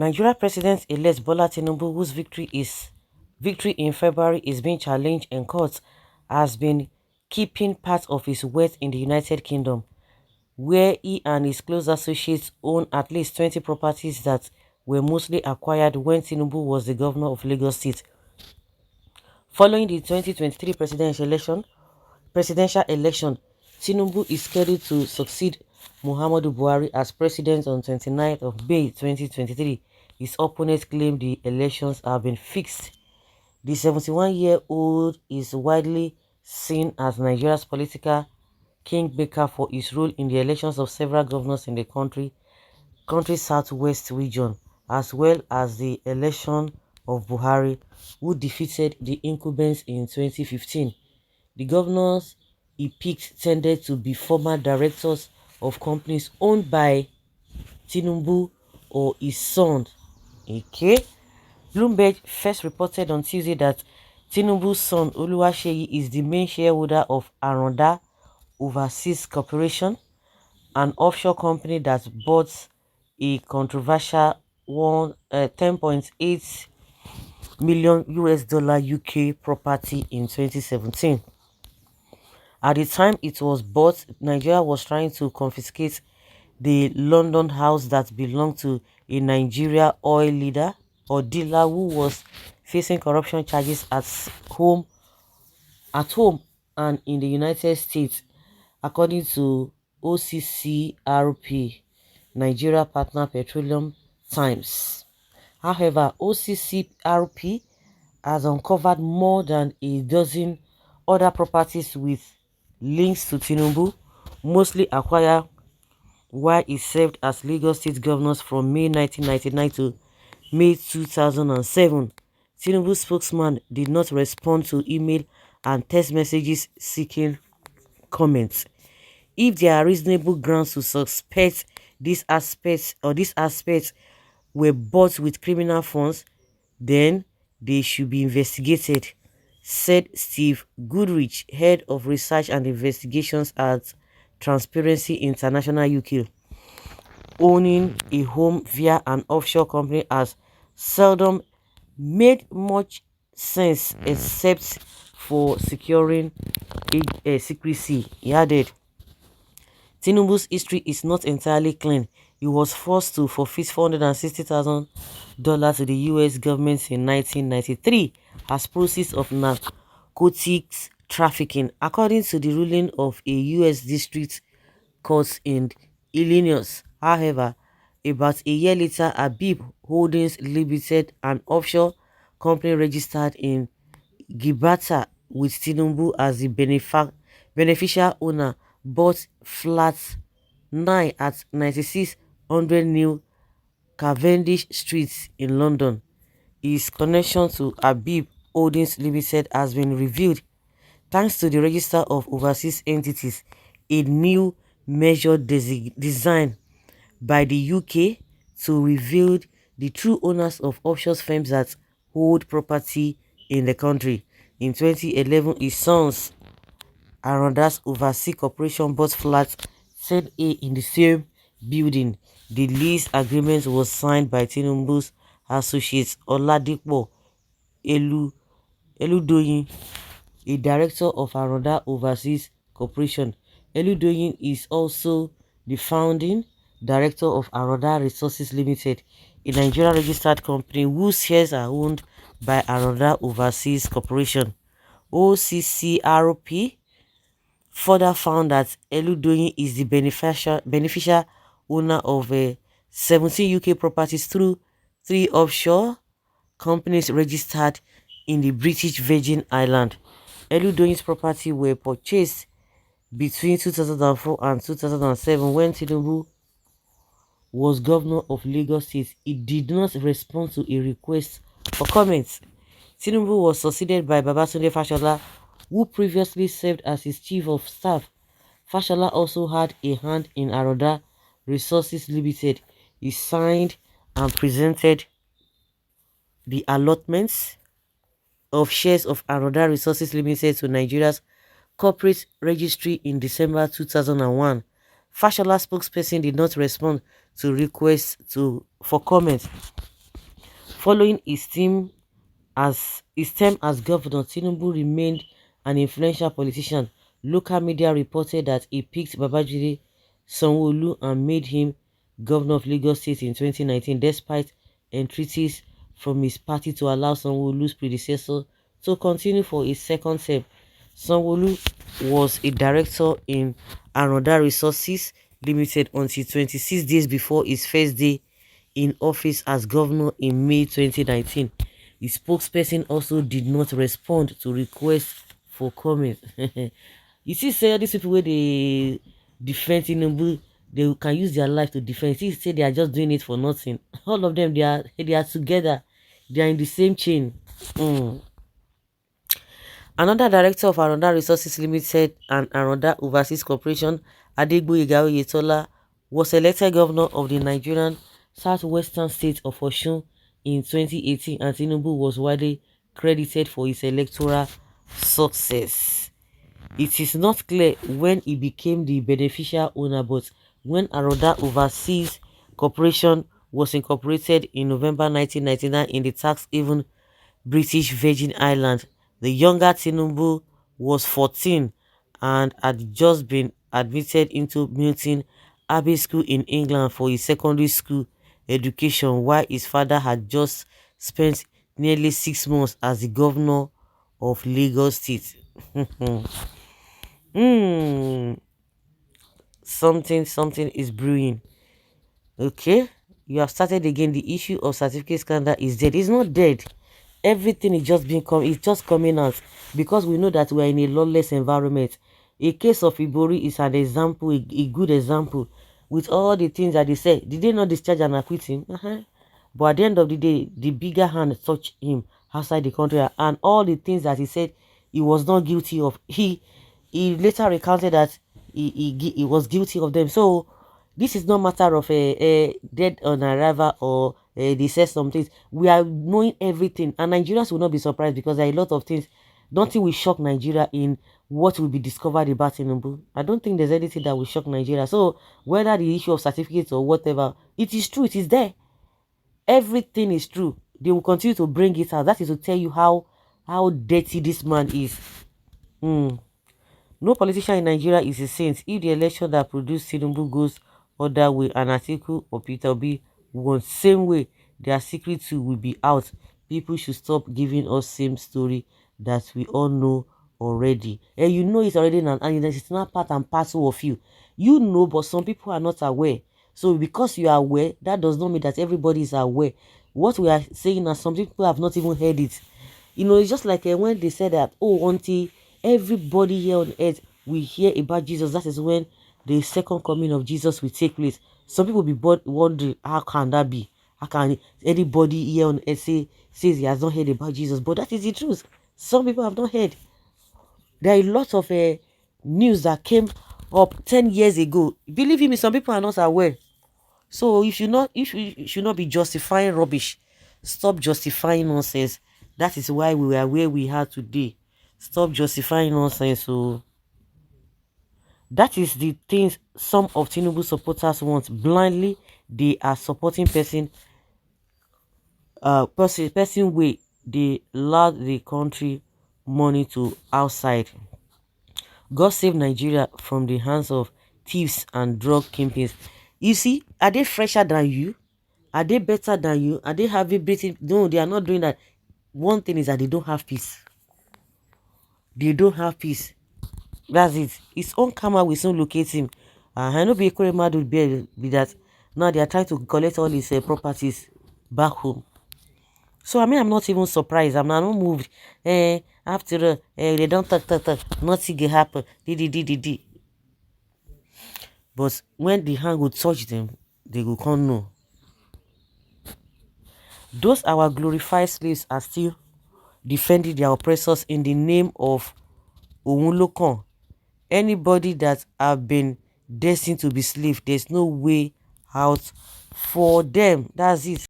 Nigeria President-elect Bola Tinubu, whose victory in February is being challenged in court, has been keeping part of his wealth in the United Kingdom, where he and his close associates own at least 20 properties that were mostly acquired when Tinubu was the governor of Lagos State. Following the 2023 presidential election, Tinubu is scheduled to succeed Muhammadu Buhari as president on 29th of May 2023. His opponents claim the elections have been fixed. The 71-year-old is widely seen as Nigeria's political kingmaker for his role in the elections of several governors in the country's southwest region, as well as the election of Buhari, who defeated the incumbents in 2015. The governors he picked tended to be former directors of companies owned by Tinubu or his son. Okay. Bloomberg first reported on Tuesday that Tinubu's son Oluwaseyi is the main shareholder of Aronda Overseas Corporation, an offshore company that bought a controversial 10.8 million US dollar UK property in 2017. At the time it was bought, Nigeria was trying to confiscate the London house that belonged to a Nigeria oil leader or dealer who was facing corruption charges home and in the United States, according to OCCRP, Nigeria Partner Petroleum Times. However, OCCRP has uncovered more than a dozen other properties with links to Tinubu, mostly acquired while he served as Lagos State Governor from May 1999 to May 2007. Tinubu's spokesman did not respond to email and text messages seeking comments. If there are reasonable grounds to suspect these aspects were bought with criminal funds, then they should be investigated, said Steve Goodrich, head of research and investigations at Transparency International UK. Owning a home via an offshore company has seldom made much sense except for securing secrecy, he added. Tinubu's history is not entirely clean. He was forced to forfeit $460,000 to the US government in 1993 as proceeds of narcotics trafficking, according to the ruling of a US district court in Illinois. However, about a year later, Habib Holdings Limited, an offshore company registered in Gibraltar with Tinubu as the beneficial owner, bought flat 9 at 9600 New Cavendish Street in London. His connection to Habib Holdings Limited has been revealed thanks to the Register of Overseas Entities, a new measure designed by the UK to reveal the true owners of offshore firms that hold property in the country. In 2011, his sons Aronda's Overseas Corporation bought flat 10A in the same building. The lease agreement was signed by Tinubu's associate Oladipo Eludoyin, a director of Aronda Overseas Corporation. Eludoyin is also the founding director of Aronda Resources Limited, a Nigeria registered company whose shares are owned by Aronda Overseas Corporation. OCCRP further found that Eludoyin is the beneficial owner of 17 UK properties through 3 offshore companies registered in the British Virgin Islands. Eludoyin's property were purchased between 2004 and 2007 when Tinubu was governor of Lagos State. He did not respond to a request for comments. Tinubu was succeeded by Babatunde Fashola, who previously served as his chief of staff. Fashola also had a hand in Aronda Resources Limited. He signed and presented the allotments of shares of Aronda Resources Limited to Nigeria's corporate registry in December 2001. Fashola's spokesperson did not respond to requests for comment. Following his term as governor, Tinubu remained an influential politician. Local media reported that he picked Babajide Sanwo-Olu and made him governor of Lagos State in 2019, despite entreaties from his party to allow Sanwo-Olu's predecessor to continue for his second term. Sanwo-Olu was a director in Aroda Resources Limited until 26 days before his first day in office as governor in May 2019. The spokesperson also did not respond to requests for comment. You see, say these people where they defend Tinubu, they can use their life to defend. See, say they are just doing it for nothing. All of them, they are together. They are in the same chain. Mm. Another director of Aronda Resources Limited and Aronda Overseas Corporation, Adegboyega Oyetola, was elected governor of the Nigerian southwestern state of Osun in 2018, and Tinubu was widely credited for his electoral success. It is not clear when he became the beneficial owner, but when Aronda Overseas Corporation was incorporated in November 1999 in the tax-haven British Virgin Islands, the younger Tinubu was 14 and had just been admitted into Milton Abbey School in England for his secondary school education, while his father had just spent nearly 6 months as the governor of Lagos State. Hmm, something is brewing. Okay, you have started again. The issue of certificate scandal is dead. It's not dead. Everything is just it's just coming out because we know that we are in a lawless environment. A case of Ibori is an example, a good example, with all the things that they said. Did they not discharge and acquit him? But at the end of the day, the bigger hand touched him outside the country, and all the things that he said he was not guilty of, he later recounted that he was guilty of them. So this is not matter of a dead on arrival or they said some things. We are knowing everything, and Nigerians will not be surprised because there are a lot of things. Nothing will shock Nigeria in what will be discovered about Tinubu. I don't think there's anything that will shock Nigeria. So whether the issue of certificates or whatever, it is true. It is there. Everything is true. They will continue to bring it out. That is to tell you how dirty this man is. Hmm. No politician in Nigeria is a saint. If the election that produced Tinubu goes other way, an article or Peter Obi won same way, their secret too will be out. People should stop giving us same story that we all know already. And you know it already now, and it's not part and parcel of you. You know, but some people are not aware. So because you are aware, that does not mean that everybody is aware. What we are saying now, some people have not even heard it. You know, it's just like when they said that, oh, until everybody here on earth will hear about Jesus, that is when the second coming of Jesus will take place. Some people will be wondering, how can that be? How can anybody here on earth says he has not heard about Jesus? But that is the truth. Some people have not heard. There are a lot of news that came up 10 years ago. Believe me, some people are not aware. So you should not be justifying rubbish. Stop justifying nonsense. That is why we are where we are today. Stop justifying nonsense. So that is the things some of Tinubu supporters want. Blindly, they are supporting person way they loud the country money to outside. God save Nigeria from the hands of thieves and drug kingpins. You see, are they fresher than you? Are they better than you? Are they having breathing? No, they are not doing that. One thing is that they don't have peace. They don't have peace. That's it. His own karma will soon locate him. I know Bekure mad will be that. Now they are trying to collect all his properties back home. So I mean, I'm not even surprised. I'm not moved. After they don't talk. Nothing will happen. Di. But when the hand will touch them, they will come know. Those our glorified slaves are still defending their oppressors in the name of Ounlokan. Anybody that have been destined to be slave, there's no way out for them. That's it.